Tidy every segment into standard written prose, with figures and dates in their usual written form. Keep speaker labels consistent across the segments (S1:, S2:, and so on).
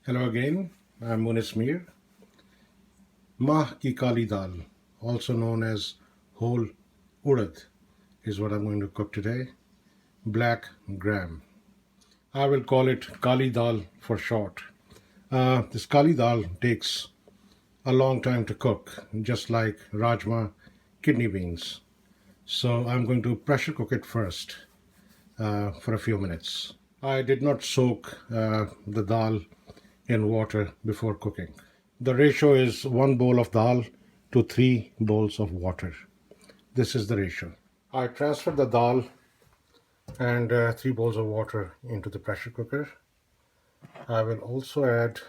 S1: Hello again, I'm Moonis Meer. Mah ki kali dal, also known as whole urud, is what I'm going to cook today. Black gram. I will call it kali dal for short. This kali dal takes a long time to cook, just like rajma, kidney beans. So I'm going to pressure cook it first for a few minutes. I did not soak the dal in water before cooking. The ratio is 1 bowl of dal to 3 bowls of water. This is the ratio. I transferred the dal and 3 bowls of water into the pressure cooker. I will also add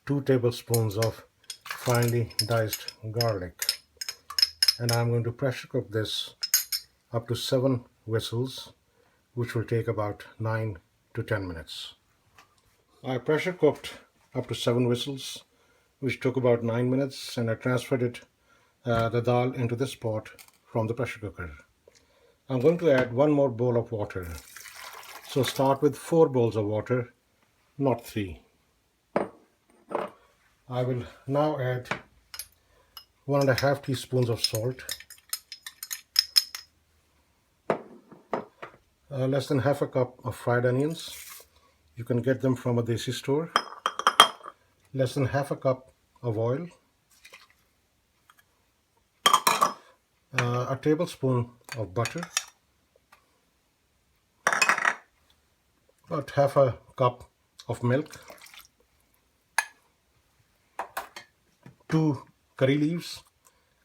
S1: 2 tablespoons of finely diced garlic, and I'm going to pressure cook this up to 7 whistles, which will take about 9 to 10 minutes. I pressure cooked up to 7 whistles, which took about 9 minutes, and I transferred the dal into this pot from the pressure cooker. I'm going to add 1 more bowl of water. So start with 4 bowls of water, not 3. I will now add 1.5 teaspoons of salt, less than half a cup of fried onions. You can get them from a desi store. Less than half a cup of oil, a tablespoon of butter, about half a cup of milk, 2 curry leaves,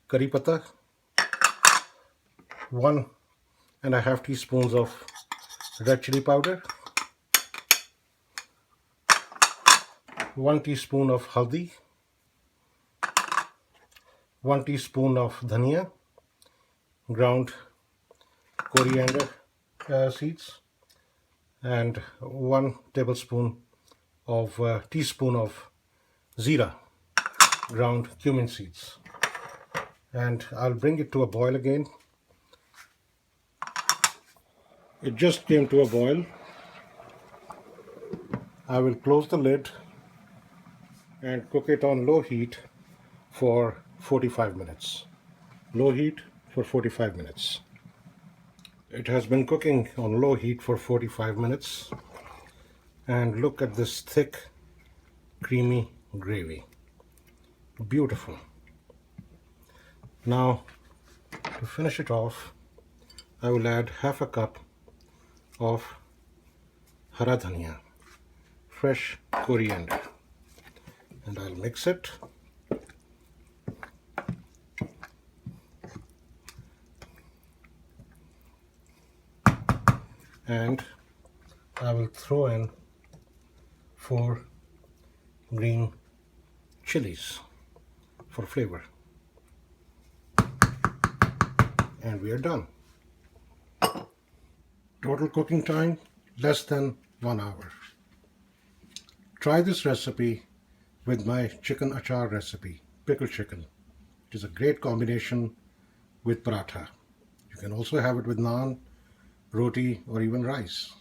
S1: curry patta, 1.5 teaspoons of red chili powder, 1 teaspoon of haldi, 1 teaspoon of dhanya, ground coriander seeds, and 1 tablespoon of teaspoon of zeera, ground cumin seeds. And I'll bring it to a boil again. It just came to a boil. I will close the lid and cook it on low heat for 45 minutes. Low heat for 45 minutes. It has been cooking on low heat for 45 minutes, and look at this thick, creamy gravy. Beautiful. Now, to finish it off, I will add half a cup of hara dhanya, fresh coriander, and I'll mix it. And I will throw in 4 green chilies for flavor. And we are done. Total cooking time, less than 1 hour. Try this recipe with my chicken achar recipe, pickled chicken. It is a great combination with paratha. You can also have it with naan, roti, or even rice.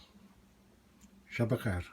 S1: Shab Khair.